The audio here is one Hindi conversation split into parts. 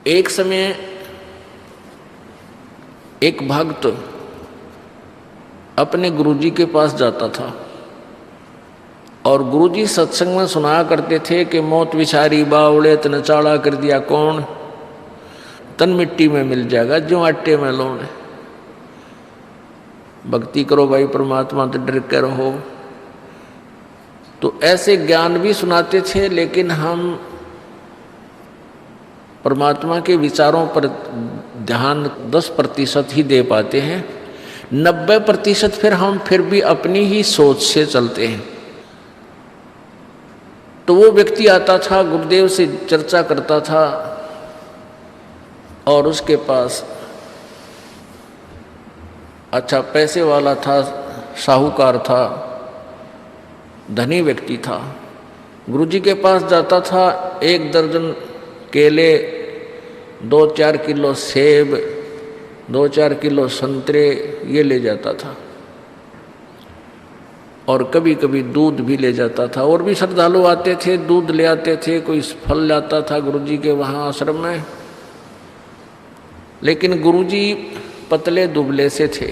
एक समय एक भक्त अपने गुरुजी के पास जाता था और गुरुजी सत्संग में सुनाया करते थे कि मौत विचारी बावड़े तन चाड़ा कर दिया कौन, तन मिट्टी में मिल जाएगा जो आटे में लोन। भक्ति करो भाई परमात्मा तो डर के रहो। तो ऐसे ज्ञान भी सुनाते थे, लेकिन हम परमात्मा के विचारों पर ध्यान 10% ही दे पाते हैं। 90% फिर भी अपनी ही सोच से चलते हैं। तो वो व्यक्ति आता था, गुरुदेव से चर्चा करता था और उसके पास अच्छा पैसे वाला था, साहूकार था, धनी व्यक्ति था। गुरुजी के पास जाता था, 1 दर्जन केले, 2-4 किलो सेब, 2-4 किलो संतरे ये ले जाता था और कभी कभी दूध भी ले जाता था। और भी श्रद्धालु आते थे, दूध ले आते थे, कोई फल लाता था गुरुजी के वहाँ आश्रम में। लेकिन गुरुजी पतले दुबले से थे,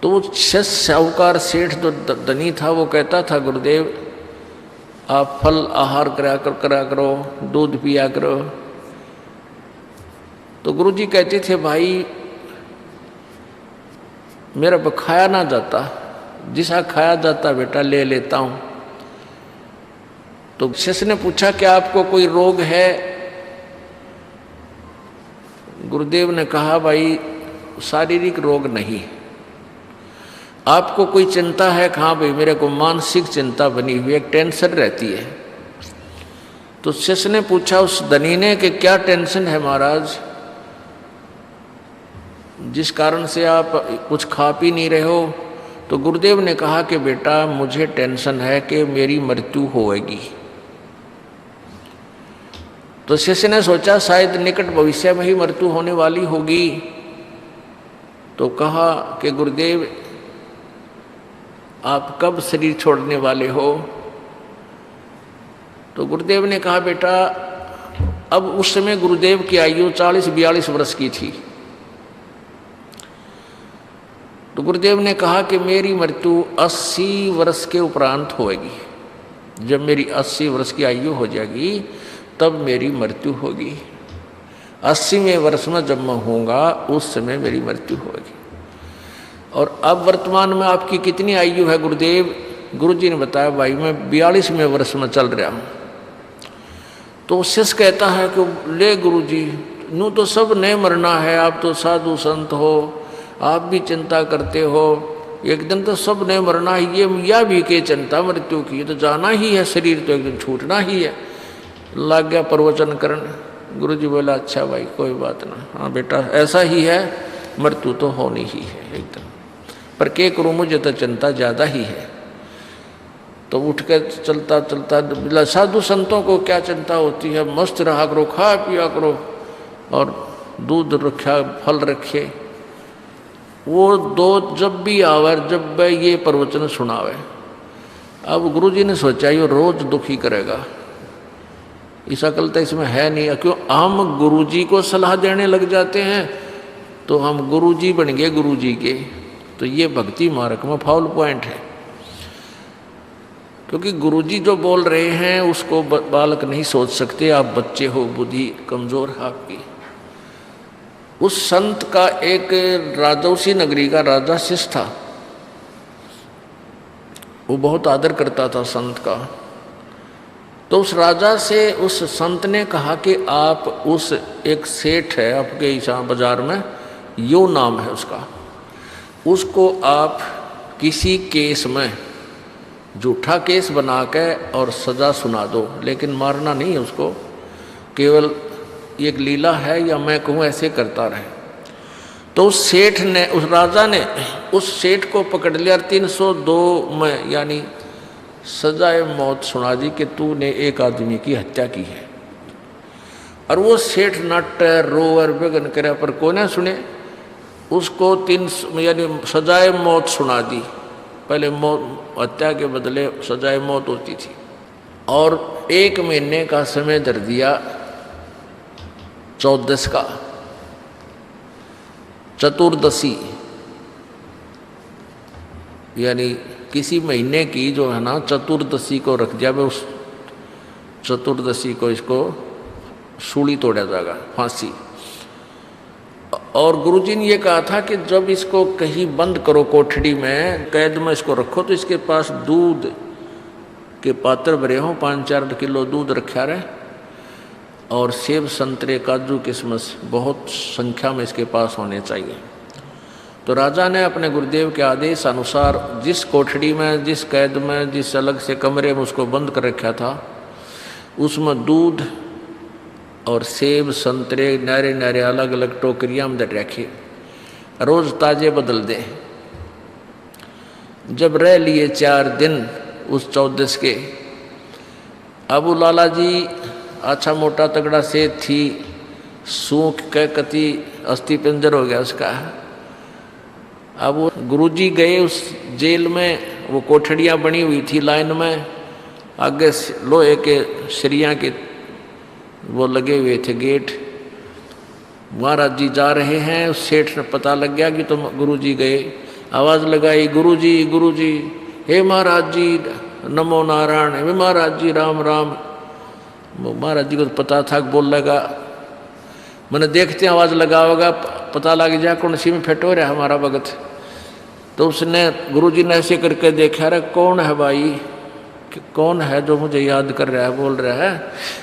तो साहूकार सेठ जो धनी था वो कहता था, गुरुदेव आप फल आहार करा करो, दूध पिया करो। तो गुरुजी कहते थे, भाई मेरा खाया ना जाता, जिसा खाया जाता बेटा ले लेता हूँ। तो शिष्य ने पूछा, क्या आपको कोई रोग है? गुरुदेव ने कहा, भाई शारीरिक रोग नहीं। आपको कोई चिंता है? कहाँ भाई मेरे को मानसिक चिंता बनी हुई, एक टेंशन रहती है। तो शिष्य ने पूछा उस धनी ने कि क्या टेंशन है महाराज, जिस कारण से आप कुछ खा पी नहीं रहे हो? तो गुरुदेव ने कहा कि बेटा मुझे टेंशन है कि मेरी मृत्यु होएगी। तो शिष्य ने सोचा शायद निकट भविष्य में ही मृत्यु होने वाली होगी। तो कहा कि गुरुदेव आप कब शरीर छोड़ने वाले हो? तो गुरुदेव ने कहा, बेटा अब उस समय गुरुदेव की आयु 40-42 वर्ष की थी। तो गुरुदेव ने कहा कि मेरी मृत्यु 80 वर्ष के उपरांत होएगी। जब मेरी 80 वर्ष की आयु हो जाएगी तब मेरी मृत्यु होगी। 80वें वर्ष में जब मैं होऊंगा उस समय मेरी मृत्यु होगी। और अब वर्तमान में आपकी कितनी आयु है गुरुदेव? गुरुजी ने बताया, भाई मैं 42वें वर्ष में चल रहा हूँ। तो शिष्य कहता है कि ले गुरुजी, नू तो सब नहीं मरना है, आप तो साधु संत हो, आप भी चिंता करते हो, एक दिन तो सब ने मरना है, ये या भी के चिंता मृत्यु की, तो जाना ही है, शरीर तो एक दिन छूटना ही है। लग गया प्रवचन करने। गुरुजी बोला, अच्छा भाई कोई बात ना, हाँ बेटा ऐसा ही है, मृत्यु तो होनी ही है एक दिन, पर क्या करूँ मुझे तो चिंता ज़्यादा ही है। तो उठ कर चलता चलता, साधु संतों को क्या चिंता होती है, मस्त रहा करो, खा पिया करो और दूध रखा, फल रखे। वो दो जब भी आवे, जब ये प्रवचन सुनावे। अब गुरुजी ने सोचा ये रोज दुखी करेगा, इस अकल तो इसमें है नहीं। क्यों हम गुरुजी को सलाह देने लग जाते हैं तो हम गुरुजी बन गए गुरुजी के। तो ये भक्ति मार्ग में फाउल पॉइंट है, क्योंकि गुरुजी जो बोल रहे हैं उसको बालक नहीं सोच सकते। आप बच्चे हो, बुद्धि कमजोर है आपकी। उस संत का एक राजौसी नगरी का राजा शिष्य था, वो बहुत आदर करता था संत का। तो उस राजा से उस संत ने कहा कि आप उस एक सेठ है आपके ईसा बाजार में, यो नाम है उसका, उसको आप किसी केस में झूठा केस बना के और सज़ा सुना दो, लेकिन मारना नहीं है उसको, केवल एक लीला है या मैं कहूँ ऐसे करता रहे। तो उस सेठ ने, उस राजा ने उस सेठ को पकड़ लिया, 302 में यानी सजाए मौत सुना दी कि तूने एक आदमी की हत्या की है। और वो सेठ नट रोवर बेगन करे पर को ना सुने, उसको 300 यानी सजाए मौत सुना दी। पहले मौत, हत्या के बदले सजाए मौत होती थी। और 1 महीने का समय धर दिया 14 का चतुर्दशी, यानी किसी महीने की जो है ना चतुर्दशी को रख दिया, उस चतुर्दशी को इसको सूली तोड़ा जाएगा, फांसी। और गुरुजी ने ये कहा था कि जब इसको कहीं बंद करो कोठड़ी में, कैद में इसको रखो, तो इसके पास दूध के पात्र भरे हों, 5-4 किलो दूध रखा रहे, और सेब संतरे काजू किशमिश बहुत संख्या में इसके पास होने चाहिए। तो राजा ने अपने गुरुदेव के आदेश अनुसार जिस कोठड़ी में, जिस कैद में, जिस अलग से कमरे में उसको बंद कर रखा था, उसमें दूध और सेब संतरे नारे नारे अलग अलग टोकरियाँ में रखे, रोज़ ताजे बदल दें। जब रह लिए 4 दिन उस 14 के, अबू लाला जी अच्छा मोटा तगड़ा सेठ थी, सूख के कति अस्थि पिंजर हो गया उसका। अब वो गुरुजी गए उस जेल में, वो कोठड़ियाँ बनी हुई थी लाइन में, आगे लोहे के सरिया के वो लगे हुए थे गेट। महाराज जी जा रहे हैं, उस सेठ ने पता लग गया कि तो गुरुजी गए। आवाज़ लगाई, गुरुजी गुरुजी, हे महाराज जी नमो नारायण, हे महाराज जी राम राम। महाराज जी को तो पता था, बोल लगा, मैंने देखते हैं आवाज़ लगा होगा, पता लग जाए कौन सी में फिट हो रहा है हमारा भगत। तो उसने गुरुजी ने ऐसे करके देखा, रहा कौन है भाई, कि कौन है जो मुझे याद कर रहा है, बोल रहा है।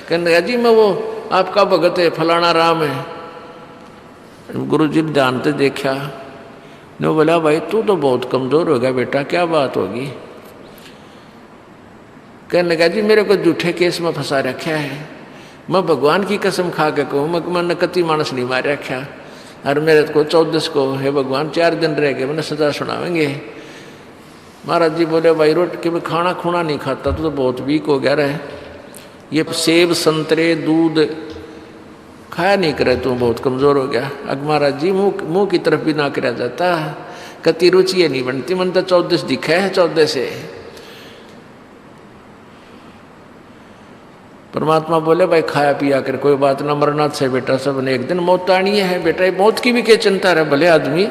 कहने लगा जी मैं वो आपका भगत है, फलाना राम है। गुरुजी ने ध्यान से देखा, ने बोला भाई तू तो बहुत कमज़ोर हो गया बेटा, क्या बात होगी। कहने लगा जी मेरे को झूठे केस में फंसा रखा है, मैं भगवान की कसम खा के कहूँ मैंने कति मानस नहीं मार रखा, और मेरे को 14 को हे भगवान 4 दिन रह गए, मैंने सजा सुनावेंगे। महाराज जी बोले भाई रोट के मैं खाना खूना नहीं खाता, तो बहुत वीक हो गया रहे, ये सेब संतरे दूध खाया नहीं करे, तू बहुत कमज़ोर हो गया। अब महाराज जी मुँह की तरफ भी ना करा जाता, कति रुचि ये नहीं बनती, मन तो 14 दिखा है 14 से। परमात्मा बोले भाई खाया पिया कर कोई बात ना, मरना से बेटा सब ने एक दिन मौत आनी है बेटा, मौत की भी क्या चिंता रहे भले आदमी,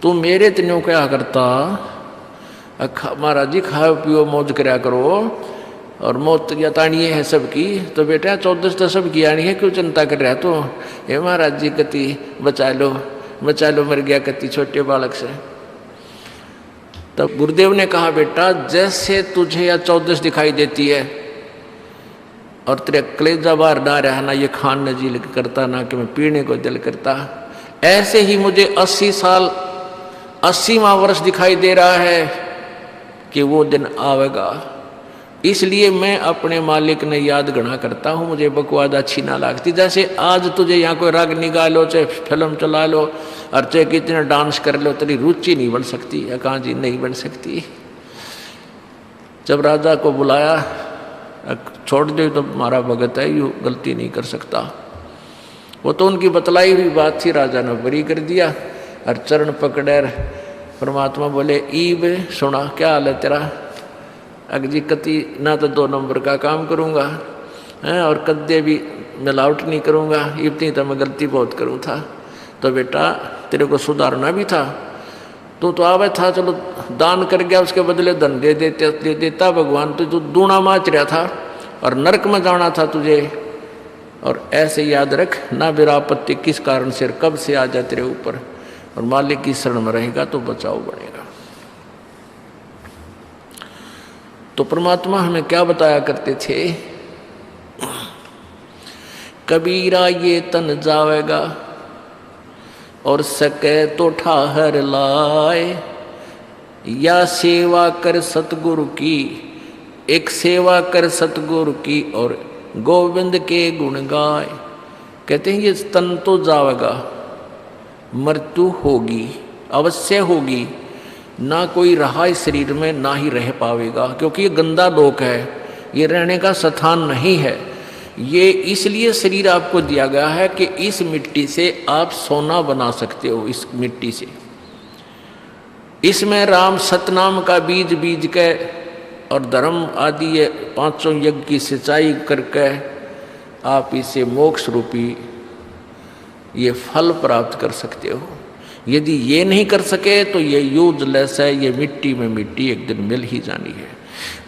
तू मेरे तन्यों क्या करता। महाराज जी खाओ पियो मौज कराया करो, और मौत या तानी है सबकी, तो बेटा 14 तो सबकी आनी है, क्यों चिंता कर रहा तो। हे महाराज जी कति बचा लो मर गया कति छोटे बालक से। तब गुरुदेव ने कहा बेटा जैसे तुझे या 14 दिखाई देती है और तेरे कलेजा बाहर ना रहा, ना ये खाने जी करता, ना कि मैं पीने को दिल करता, ऐसे ही मुझे 80 साल 80वां वर्ष दिखाई दे रहा है कि वो दिन आवेगा। इसलिए मैं अपने मालिक ने याद गणा करता हूँ, मुझे बकवाद अच्छी ना लगती। जैसे आज तुझे यहाँ कोई राग निकाल लो, चाहे फिल्म चला लो, और चाहे कितना डांस कर लो, तेरी रुचि नहीं बन सकती, या कहाँ जी नहीं बन सकती। जब राजा को बुलाया, छोड़ दे तो हमारा भगत है, यू गलती नहीं कर सकता। वो तो उनकी बतलाई हुई बात थी, राजा ने बरी कर दिया और चरण पकड़े। परमात्मा बोले ईब सुना, क्या हाल है तेरा। अग जी कति ना तो 2 नंबर का काम करूँगा हैं, और कद्दे भी मिलावट नहीं करूँगा, इतनी तो मैं गलती बहुत करूँ था। तो बेटा तेरे को सुधारना भी था, तो आवे था, चलो दान कर गया, उसके बदले धन दे देता भगवान, तो तू दूना माच रहा था और नरक में जाना था तुझे। और ऐसे याद रख ना विरापत्ति किस कारण से कब से आ जाए तेरे ऊपर, और मालिक की शरण में रहेगा तो बचाव बढ़ेगा। तो परमात्मा हमें क्या बताया करते थे, कबीरा ये तन जावेगा और सके तो ठाहर लाए, या सेवा कर सतगुरु की, एक सेवा कर सतगुरु की और गोविंद के गुण गाए। कहते हैं ये तन तो जावेगा, मृत्यु होगी, अवश्य होगी, ना कोई रहा इस शरीर में ना ही रह पावेगा, क्योंकि ये गंदा लोक है, ये रहने का स्थान नहीं है। ये इसलिए शरीर आपको दिया गया है कि इस मिट्टी से आप सोना बना सकते हो, इस मिट्टी से। इसमें राम सतनाम का बीज बीज के और धर्म आदि 5 यज्ञ की सिंचाई करके आप इसे मोक्ष रूपी ये फल प्राप्त कर सकते हो। यदि ये नहीं कर सके तो ये यूजलेस है, ये मिट्टी में मिट्टी एक दिन मिल ही जानी है।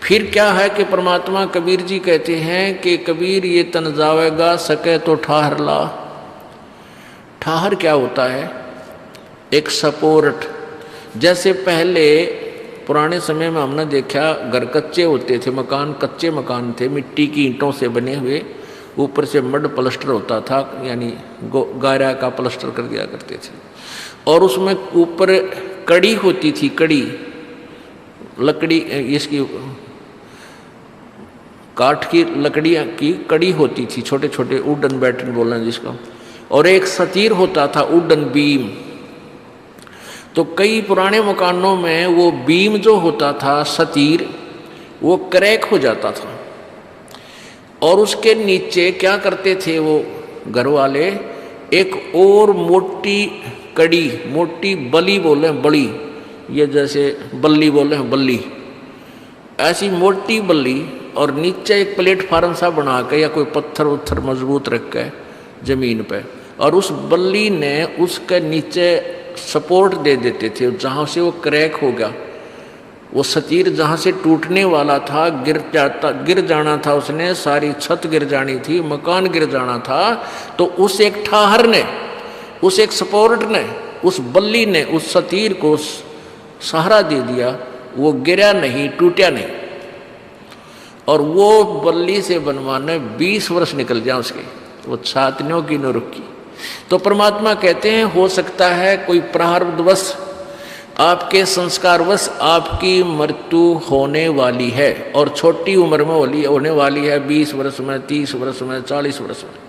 फिर क्या है कि परमात्मा कबीर जी कहते हैं कि कबीर ये तन जावेगा, सके तो ठाहर ला। ठाहर क्या होता है? एक सपोर्ट। जैसे पहले पुराने समय में हमने देखा घर कच्चे होते थे, मकान कच्चे मकान थे, मिट्टी की ईंटों से बने हुए, ऊपर से मड प्लास्टर होता था, यानी गारा का प्लास्टर कर दिया करते थे, और उसमें ऊपर कड़ी होती थी, कड़ी लकड़ी, इसकी काठ की लकड़ियाँ की कड़ी होती थी, छोटे छोटे वुडन बैटन बोलना जिसका, और एक सतीर होता था वुडन बीम। तो कई पुराने मकानों में वो बीम जो होता था, सतीर, वो क्रैक हो जाता था, और उसके नीचे क्या करते थे वो घर वाले, एक और मोटी कड़ी, मोटी बली बोले, बड़ी, ये जैसे बल्ली बोले हैं, बल्ली, ऐसी मोटी बल्ली, और नीचे एक प्लेटफार्म सा बना के या कोई पत्थर उत्थर मजबूत रख के जमीन पे, और उस बल्ली ने उसके नीचे सपोर्ट दे देते थे। जहाँ से वो क्रैक हो गया, वो सतीर जहाँ से टूटने वाला था, गिर जाना था, उसने सारी छत गिर जानी थी, मकान गिर जाना था, तो उस एक ठाहर ने, उस एक सपोर्ट ने, उस बल्ली ने उस सतीर को सहारा दे दिया, वो गिरा नहीं, टूटा नहीं। और वो बल्ली से बनवाने 20 वर्ष निकल जाए उसके, वो छातनियों की न रुकी। तो परमात्मा कहते हैं हो सकता है कोई प्रारब्धवश, आपके संस्कारवश आपकी मृत्यु होने वाली है, और छोटी उम्र में होने वाली है, 20 वर्ष में, 30 वर्ष में, 40 वर्ष में।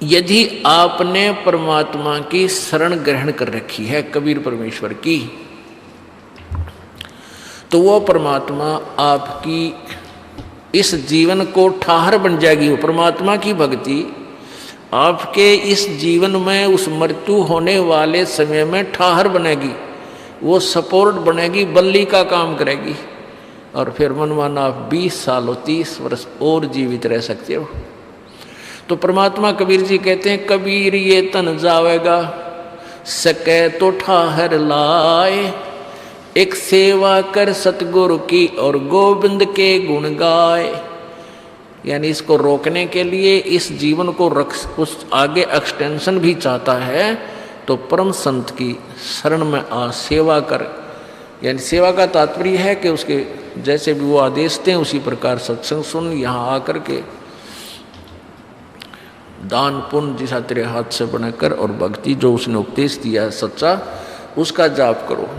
यदि आपने परमात्मा की शरण ग्रहण कर रखी है, कबीर परमेश्वर की, तो वो परमात्मा आपकी इस जीवन को ठाहर बन जाएगी। वो परमात्मा की भक्ति आपके इस जीवन में उस मृत्यु होने वाले समय में ठाहर बनेगी, वो सपोर्ट बनेगी, बल्ली का काम करेगी, और फिर मनमाना आप 20 साल 30 वर्ष और जीवित रह सकते हो। तो परमात्मा कबीर जी कहते हैं, कबीर ये तन जावेगा, सके तो ठाहर लाए, एक सेवा कर सतगुरु की और गोविंद के गुण गाए। यानी इसको रोकने के लिए, इस जीवन को उस आगे एक्सटेंशन भी चाहता है, तो परम संत की शरण में आ सेवा कर। यानी सेवा का तात्पर्य है कि उसके जैसे भी वो आदेश दें उसी प्रकार सत्संग सुन, यहाँ आकर के दान पुण्य जैसा तेरे हाथ से बनाकर, और भक्ति जो उसने उपदेश दिया है सच्चा, उसका जाप करो।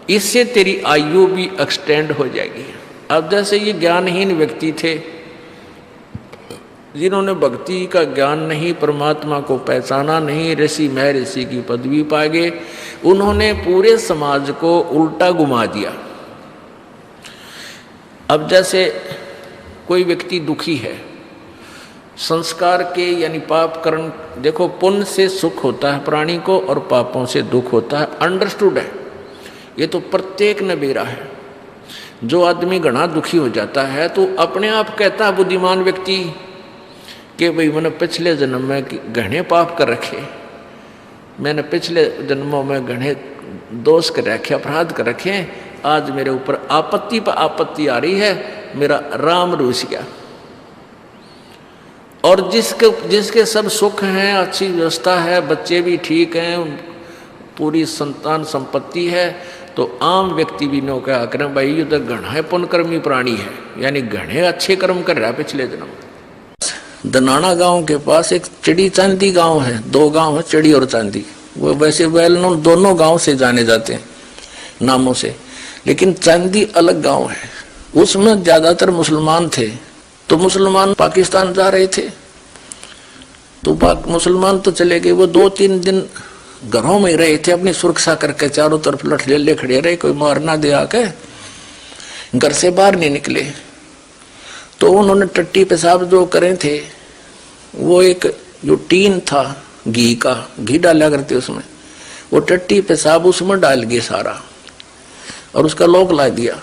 इससे तेरी आयु भी एक्सटेंड हो जाएगी। अब जैसे ये ज्ञानहीन व्यक्ति थे, जिन्होंने भक्ति का ज्ञान नहीं, परमात्मा को पहचाना नहीं, ऋषि महर्षि की पदवी पा गए, उन्होंने पूरे समाज को उल्टा घुमा दिया। अब जैसे कोई व्यक्ति दुखी है, संस्कार के यानी पाप कर्म, देखो पुण्य से सुख होता है प्राणी को और पापों से दुख होता है, अंडरस्टूड है, ये तो प्रत्येक ने बेरा है। जो आदमी घना दुखी हो जाता है तो अपने आप कहता है बुद्धिमान व्यक्ति कि भाई मैंने पिछले जन्म में घने पाप कर रखे, मैंने पिछले जन्मों में घने दोष कर रखे, अपराध कर रखे, आज मेरे ऊपर आपत्ति पर आपत्ति आ रही है, मेरा राम रूस गया। और जिसके सब सुख हैं, अच्छी व्यवस्था है, बच्चे भी ठीक हैं, पूरी संतान संपत्ति है, तो आम व्यक्ति भी नो क्या करें, भाई ये तो घना पुण्यकर्मी प्राणी है, यानी घने अच्छे कर्म कर रहा है पिछले जन्म। दनाना गांव के पास एक चिड़ी चांदी गांव है, 2 गांव है, चिड़ी और चांदी, वो वैसे वेल नोन दोनों गांव से जाने जाते हैं नामों से, लेकिन चांदी अलग गांव है। उसमें ज्यादातर मुसलमान थे, तो मुसलमान पाकिस्तान जा रहे थे, तो मुसलमान तो चले गए, वो 2-3 दिन घरों में रहे थे, अपनी सुरक्षा करके चारों तरफ लठलेले खड़े रहे, कोई मार ना दे आके, घर से बाहर नहीं निकले। तो उन्होंने टट्टी पेशाब जो करे थे, वो एक जो टीन था घी का, घी डाला करते उसमें, वो टट्टी पेशाब उसमें डाल गए सारा, और उसका लॉक ला दिया,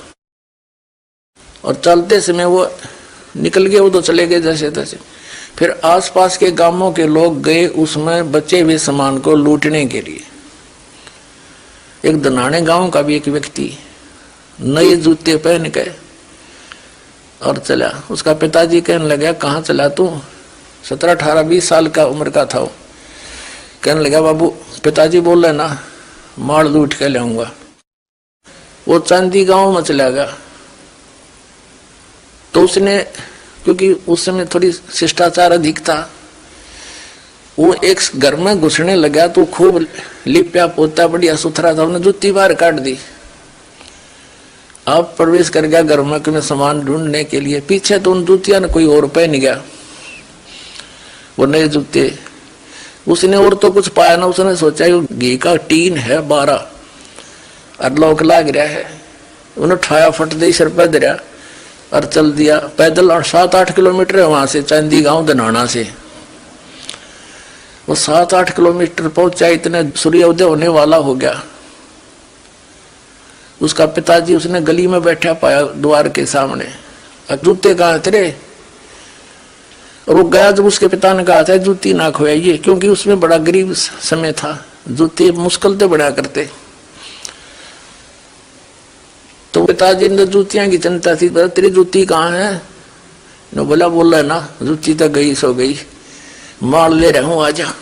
और चलते समय वो निकल गए, वो तो चले गए जैसे तैसे। फिर आसपास के गांवों के लोग गए उसमें बचे हुए सामान को लूटने के लिए। एक दनाने गांव का भी एक व्यक्ति नए जूते पहन के और चला। उसका पिताजी कहने लगा, कहाँ चला तू? 17, 18, 20 साल का उम्र का था वो। कहने लगा, बाबू पिताजी बोल रहे ना माल लूट के लाऊंगा। वो चांदी गांव में चला गया। तो उसने, क्योंकि उस समय थोड़ी शिष्टाचार अधिक था, वो एक घर में घुसने लगा तो खूब लिपया पोता बढ़िया सुथरा था, उन्हें जूती बाहर काट दी। अब प्रवेश कर गया घर में सामान ढूंढने के लिए। पीछे तो उन जूतिया ने कोई और पहन गया, वो नए जूते। उसने और तो कुछ पाया ना। उसने सोचा घी का टीन है 12 और लोक लाग रहा है। उन्हें उठाया, फट दे सिर पर दरिया और चल दिया पैदल। और 7-8 किलोमीटर है वहां से, चांदी गांव दनाना से। वो 7-8 किलोमीटर पहुंचा, इतने सूर्योदय होने वाला हो गया। उसका पिताजी उसने गली में बैठा पाया द्वार के सामने। जूते कहाँ तेरे? रुक गया जब उसके पिता ने कहा था जूती ना खोइए, क्योंकि उसमें बड़ा गरीब समय था, जूते मुश्किल से बना करते। तो पिताजी ने जूतियां की चिंता थी, तेरी जूती कहाँ है? ने बोला बोल रहा ना जूती तो गई सो गई, माल ले रहा हूं आजा।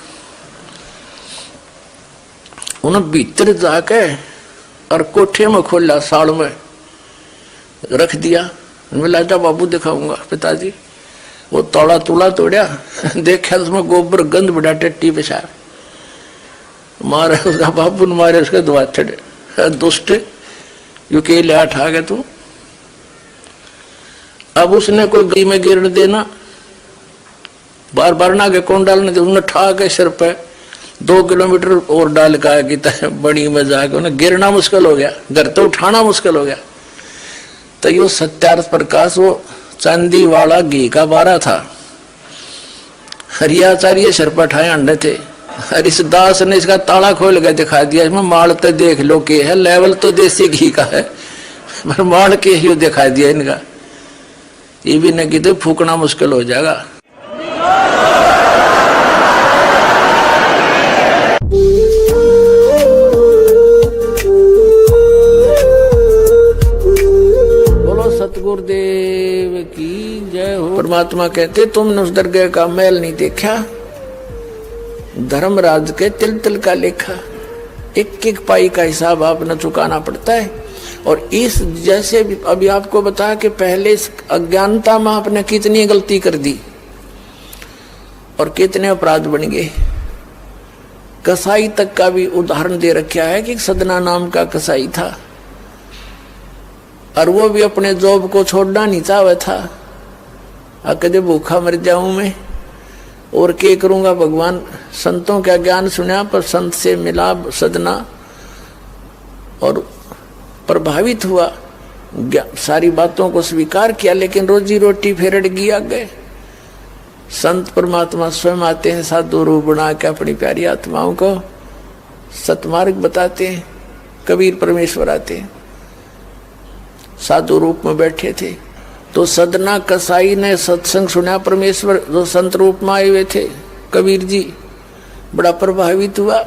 उन्हें भीतर जाके और कोठे में खोला, साड़ में रख दिया। बोला जा बाबू दिखाऊंगा। पिताजी वो तोड़ा तुला तोड़ा, देखा उसमें गोबर गंद बड़ा टट्टी पेशाब मारे। उसका बाबू ने मारे उसके दुआ चढ़े, दुष्ट यू के ले आ गए तू। अब उसने कोई गली में गिर देना, बार बार ना के कौन डालने दे, उन्हें ठा के सिर पे 2 किलोमीटर और डाल का बड़ी में जाके उन्हें गिरना मुश्किल हो गया, घर तो उठाना मुश्किल हो गया। तो यो सत्यार्थ प्रकाश वो चांदी वाला घी का 12 था। हरियाचार्य सिर पर ठाए अंडे थे। हरिदास ने इसका ताला खोल के दिखा दिया, इसमें माल तो देख लो के है, लेवल तो देसी घी का है, पर माल के ही दिखा दिया इनका। ये भी न कि तो फूकना मुश्किल हो जाएगा। बोलो सतगुरुदेव की जय हो। परमात्मा कहते तुमने उस दरगाह का मैल नहीं देखा, धर्मराज के तिल तिल का लेखा, एक एक पाई का हिसाब आपने चुकाना पड़ता है। और इस जैसे भी अभी आपको बताया कि पहले इस अज्ञानता में आपने कितनी गलती कर दी और कितने अपराध बन गए। कसाई तक का भी उदाहरण दे रखा है कि सदना नाम का कसाई था और वो भी अपने जॉब को छोड़ना नहीं चाहता था। कदे भूखा मर जाऊं मैं और क्या करूंगा। भगवान संतों का ज्ञान सुना, पर संत से मिला सदना और प्रभावित हुआ, सारी बातों को स्वीकार किया, लेकिन रोजी रोटी फिर अड़ गई आगे। संत परमात्मा स्वयं आते हैं साधु रूप बना के अपनी प्यारी आत्माओं को सतमार्ग बताते हैं। कबीर परमेश्वर आते हैं, साधु रूप में बैठे थे। तो सदना कसाई ने सत्संग सुना, परमेश्वर जो संत रूप में आए हुए थे कबीर जी, बड़ा प्रभावित हुआ,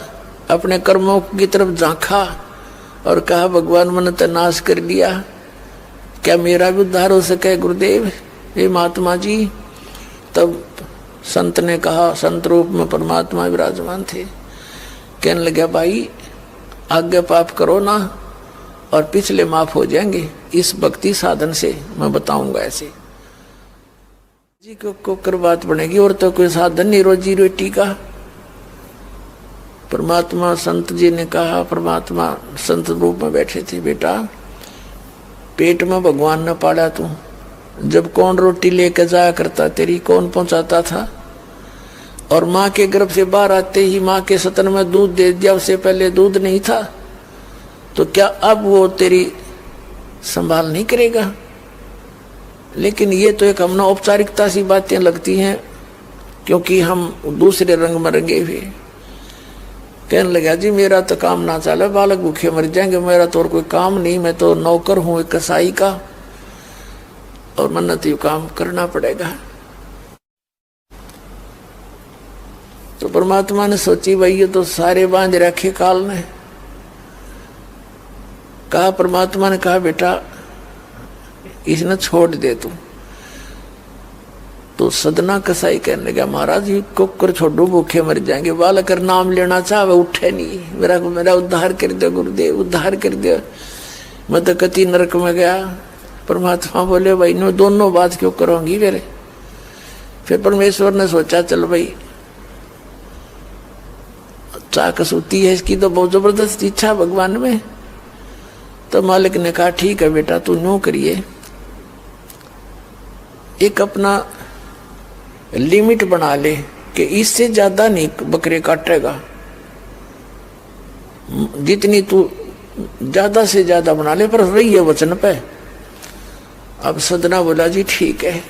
अपने कर्मों की तरफ झांका और कहा भगवान मैंने तो नाश कर दिया, क्या मेरा भी उद्धार हो सके गुरुदेव, हे महात्मा जी। तब संत ने कहा, संत रूप में परमात्मा विराजमान थे, कहने लगे भाई आगे पाप करो ना और पिछले माफ हो जाएंगे इस भक्ति साधन से, मैं बताऊंगा ऐसे जी को कर बात बनेगी। और तो कोई साधन नहीं रोजी रोटी का। परमात्मा संत जी ने कहा, परमात्मा संत रूप में बैठे थे, बेटा पेट में भगवान न पाला तू, जब कौन रोटी लेकर जाया करता तेरी, कौन पहुंचाता था। और माँ के गर्भ से बाहर आते ही माँ के सतन में दूध दे दिया, उससे पहले दूध नहीं था, तो क्या अब वो तेरी संभाल नहीं करेगा। लेकिन ये तो एक हमने औपचारिकता सी बातें लगती हैं, क्योंकि हम दूसरे रंग में रंगे हुए। कहने लगा जी मेरा तो काम ना चले, बालक भूखे मर जाएंगे, मेरा तो और कोई काम नहीं, मैं तो नौकर हूं एक कसाई का और मन्नत यू काम करना पड़ेगा। तो परमात्मा ने सोची भाई ये तो सारे बांध रखे काल ने। कहा परमात्मा ने कहा बेटा इसने छोड़ दे तू। तो सदना कसाई कहने लगा महाराज ये कुकर छोड़ो भूखे मर जाएंगे। बालक नाम लेना चाहे उठे नहीं, मेरा उद्धार कर दो गुरुदेव, उद्धार कर दो। मैं तो कति नरक में गया। परमात्मा बोले भाई नो दोनों बात क्यों करोगी मेरे। फिर परमेश्वर ने सोचा चल भाई चाकस होती है इसकी तो बहुत जबरदस्त इच्छा भगवान में। तो मालिक ने कहा ठीक है बेटा तू नो करिए, एक अपना लिमिट बना ले कि इससे ज्यादा नहीं बकरे काटेगा, जितनी तू ज्यादा से ज्यादा बना ले पर रही है वचन पे। अब सदना बोला जी ठीक है।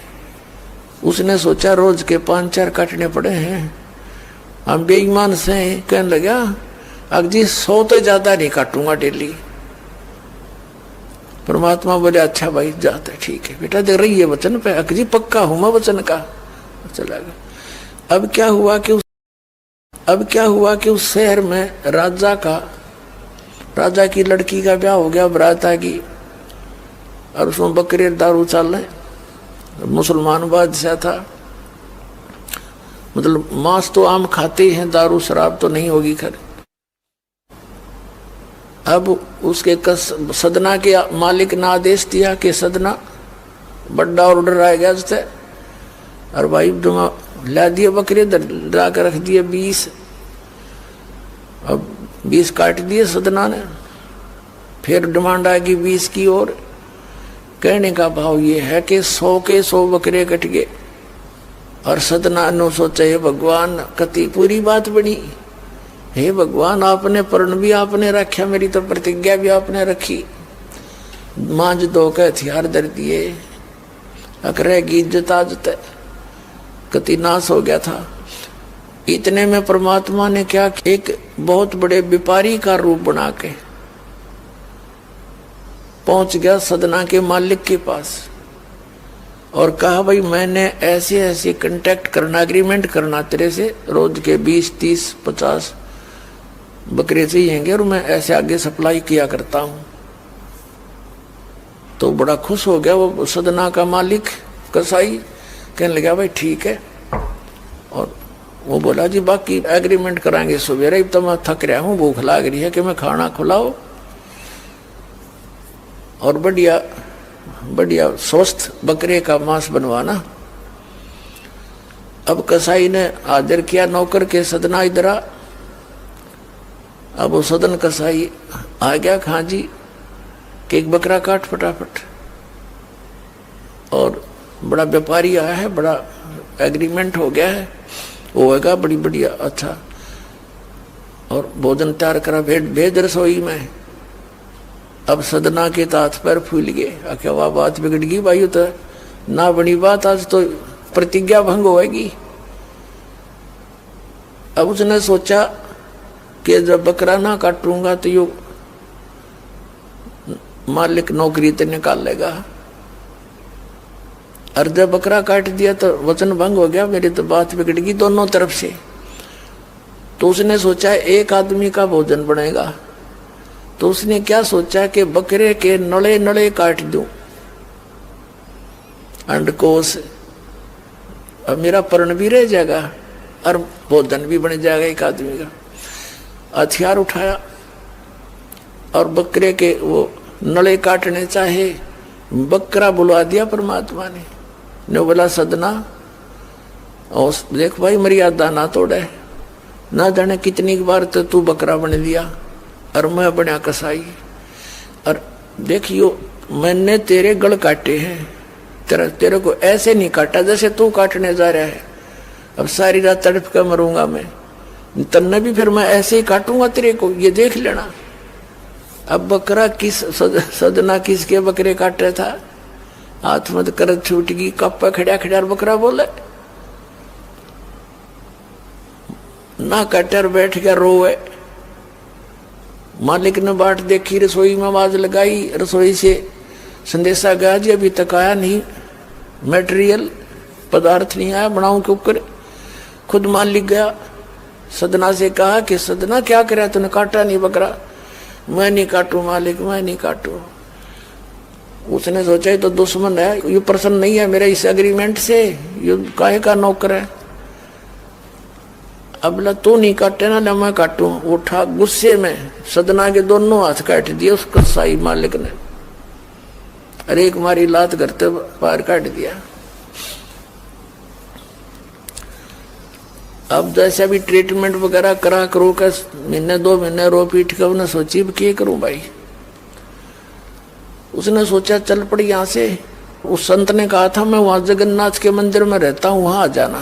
उसने सोचा रोज के 5-4 काटने पड़े हैं, हम बेईमान से कहने लगा अब जी 100 तो ज्यादा नहीं काटूंगा डेली। परमात्मा बोले अच्छा भाई जाते ठीक है बेटा देख रही है वचन पे, अकजी पक्का हूं मैं वचन का। चला गया। अब क्या हुआ कि उस शहर में राजा की लड़की का ब्याह हो गया, बारात आ गई और उसमें बकरे दारू चल रहे। मुसलमान बादशाह था, मतलब मांस तो आम खाते ही हैं, दारू शराब तो नहीं होगी खैर। अब उसके सदना के मालिक ने आदेश दिया कि सदना बड़ा ऑर्डर आ गया उससे, और भाई ला दिए बकरे ला कर रख दिए 20। अब 20 काट दिए सदना ने। फिर डिमांड आ गई 20 की और कहने का भाव ये है कि 100 के 100 बकरे कट गए। और सदना ने सोचा हे भगवान कति पूरी बात बनी, हे भगवान आपने प्रण भी आपने रखा, मेरी तो प्रतिज्ञा भी आपने रखी। मांझ दो के हथियार धर दिए, अकरेगी इज्जत आजत कति नाश हो गया था। इतने में परमात्मा ने क्या एक बहुत बड़े व्यापारी का रूप बना के पहुंच गया सदना के मालिक के पास और कहा भाई मैंने ऐसे ऐसे कांटेक्ट करना, एग्रीमेंट करना तेरे से, रोज के 20, 30, 50 बकरे चाहिएंगे और मैं ऐसे आगे सप्लाई किया करता हूं। तो बड़ा खुश हो गया वो सदना का मालिक कसाई, कहने लगा भाई ठीक है। और वो बोला जी बाकी एग्रीमेंट कराएंगे सवेरे, तो मैं थक रहा हूँ, भूख लाग रही है कि मैं खाना खिलाओ और बढ़िया बढ़िया स्वस्थ बकरे का मांस बनवाना। अब कसाई ने आदर किया नौकर के, सदना इधर आ। अब वो सदन कसाई आ गया, खां जी कि एक बकरा काट फटाफट। और बड़ा व्यापारी आया है, बड़ा एग्रीमेंट हो गया है, वो होगा बड़ी बढ़िया अच्छा। और भोजन तैयार करा, भेज रसोई में। अब सदना के तात पैर फूल गए, क्या वाह बात बिगड़ गई भाई, तो ना बनी बात, आज तो प्रतिज्ञा भंग होगी। अब उसने सोचा कि जब बकरा ना काटूंगा तो यो मालिक नौकरी तो निकाल लेगा, और जब बकरा काट दिया तो वचन भंग हो गया, मेरी तो बात बिगड़ गई दोनों तरफ से। तो उसने सोचा एक आदमी का भोजन बनेगा, तो उसने क्या सोचा कि बकरे के नड़े नड़े काट दूं अंडकोश, अब मेरा पर्ण भी रह जाएगा और भोजन भी बन जाएगा एक आदमी का। हथियार उठाया और बकरे के वो नड़े काटने चाहे, बकरा बुलवा दिया परमात्मा ने बोला सदना और देख भाई मर्यादा ना तोड़े, ना जाने कितनी बार तो तू बकरा बन लिया और मैं बना कसाई। और देखियो मैंने तेरे गल काटे हैं, तेरे को ऐसे नहीं काटा जैसे तू काटने जा रहा है। अब सारी रात तड़प कर मरूंगा मैं, तन्ने भी फिर मैं ऐसे ही काटूंगा तेरे को, ये देख लेना। अब बकरा किस सदना किसके बकरे काट रहा था, हाथ मत कर छूट गई, कप्पा खड़ा खड़ा बकरा बोले ना काटर बैठ गया रोए। मालिक ने बाट देखी, रसोई में आवाज लगाई, रसोई से संदेशा गया जी अभी तक आया नहीं, मटेरियल पदार्थ नहीं आया, बनाऊं के ऊपर। खुद मालिक गया, सदना से कहा कि सदना क्या करा तूने, काटा नहीं बकरा? मैं नहीं काटू मालिक, मैं नहीं काटू। उसने सोचा ये तो दुश्मन है, ये प्रसन्न नहीं है मेरे इस एग्रीमेंट से, ये काहे का नौकर है। अब ला तू नहीं काटे ना, ना मैं काटू। उठा गुस्से में सदना के दोनों हाथ काट दिए उस कसाई मालिक ने, अरे एक मारी लात करते पार काट दिया। अब जैसे भी ट्रीटमेंट वगैरह करा करो का, महीने 2 महीने रो पीट कर उन्हें सोची क्या करूं भाई। उसने सोचा चल पड़ी यहां से। उस संत ने कहा था मैं वहां जगन्नाथ के मंदिर में रहता हूं, वहां आ जाना।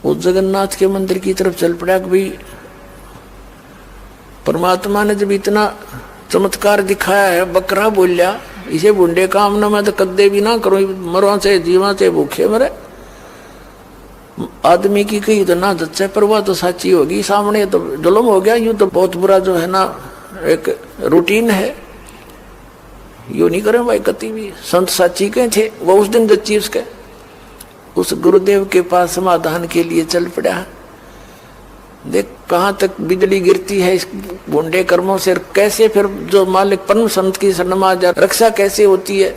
उस जगन्नाथ के मंदिर की तरफ चल पड़ा कि भाई परमात्मा ने जब इतना चमत्कार दिखाया है, बकरा बोलिया, इसे बुंडे काम ना मैं तो कदे भी ना करूं, मरवा से जीवा से भूखे मरे। आदमी की कही तो ना जच्चे पर वह तो सच्ची होगी, सामने तो जुल्म हो गया। यूं तो बहुत बुरा जो है ना एक रूटीन है, यू नहीं करें भाई कति भी। संत साची के थे वो उस दिन जच्ची उसके उस गुरुदेव के पास समाधान के लिए चल पड़ा। देख कहाँ तक बिजली गिरती है इस बुंडे कर्मों से, कैसे फिर जो मालिक परम संत की शरण में आ जा रक्षा कैसे होती है।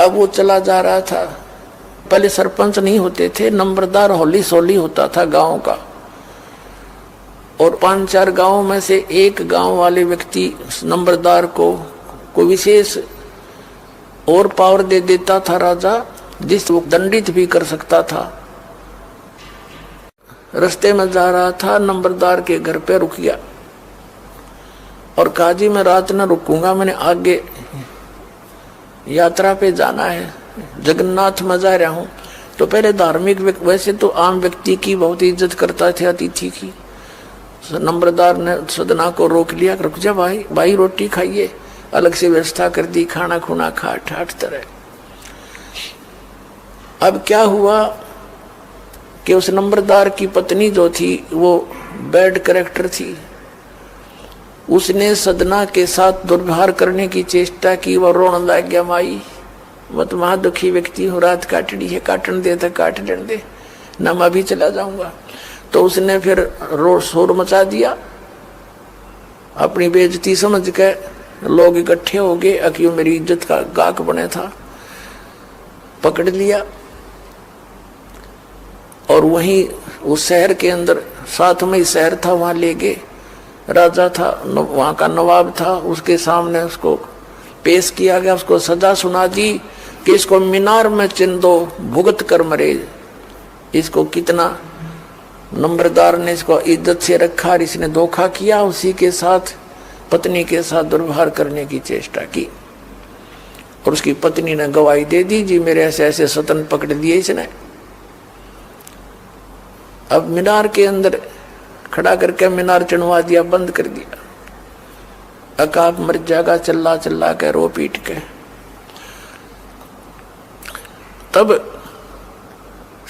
अब वो चला जा रहा था। पहले सरपंच नहीं होते थे, नंबरदार होली सोली होता था गांव का, और 5-4 गांवों में से एक गांव वाले व्यक्ति नंबरदार को कोई विशेष और पावर दे देता था राजा, जिस वो दंडित भी कर सकता था। रास्ते में जा रहा था, नंबरदार के घर पे रुक गया और कहा जी मैं रात न रुकूंगा, मैंने आगे यात्रा पे जाना है, जगन्नाथ में जा रहा हूं। तो पहले धार्मिक वैसे तो आम व्यक्ति की बहुत इज्जत करता थे, अतिथि की। नंबरदार ने सदना को रोक लिया, रुक जा भाई, भाई रोटी खाइए, अलग से व्यवस्था कर दी, खाना खुना खा ठाठ तरह। अब क्या हुआ कि उस नंबरदार की पत्नी जो थी वो बैड कैरेक्टर थी, उसने सदना के साथ दुर्व्यवहार करने की चेष्टा की। वह रोने लग गया, माई मैं तो महा दुखी व्यक्ति हूँ, रात काटनी है, काटन दे तो काट दे, न मैं भी चला जाऊंगा। तो उसने फिर शोर मचा दिया, अपनी बेइज्जती समझ के लोग इकट्ठे हो गए, अक्यों मेरी इज्जत का गाक बने था, पकड़ लिया और वहीं उस शहर के अंदर, साथ में ही शहर था, वहां ले गए। राजा था, वहां का नवाब था, उसके सामने उसको पेश किया गया, उसको सजा सुना दी कि इसको मीनार में चिन दो, भुगत कर मरे। इसको कितना नंबरदार ने इसको इज्जत से रखा और इसने धोखा किया, उसी के साथ पत्नी के साथ दुर्व्यवहार करने की चेष्टा की। और उसकी पत्नी ने गवाही दे दी, जी मेरे ऐसे ऐसे सतन पकड़ दिए इसने। अब मीनार के अंदर खड़ा करके मीनार चढ़वा दिया, बंद कर दिया। अकाब मर जाएगा चिल्ला चिल्ला के, रो पीट के। तब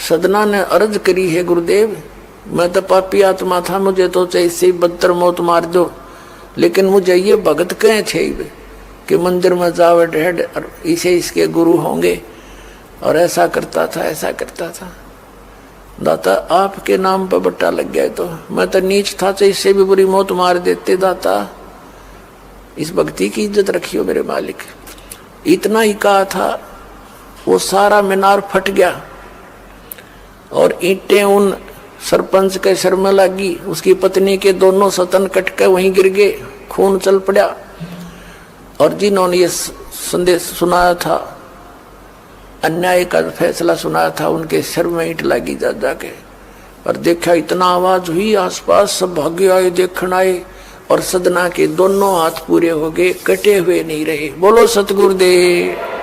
सदना ने अर्ज करी है, गुरुदेव मैं तो पापी आत्मा था, मुझे तो चाहे इससे बदतर मौत मार दो, लेकिन मुझे ये भगत कहे थे कि मंदिर में जावे ढेड इसे इसके गुरु होंगे, और ऐसा करता था ऐसा करता था। दाता आपके नाम पर बट्टा लग गया, तो मैं तो नीच था, चाहे इससे भी बुरी मौत मार देते। दाता इस भक्ति की इज्जत रखियो मेरे मालिक। इतना ही कहा था, वो सारा मीनार फट गया और ईंटें उन सरपंच के सर में लगी, उसकी पत्नी के दोनों सतन कट के वहीं गिर गए, खून चल पड़ा। और जिन्होंने ये संदेश सुनाया था, अन्याय का फैसला सुनाया था, उनके सिर में ईंट लगी जा जाके। और देखा इतना आवाज हुई, आसपास सब भागे आए, देखने आए, और सदना के दोनों हाथ पूरे हो गए, कटे हुए नहीं रहे। बोलो सतगुरुदेव।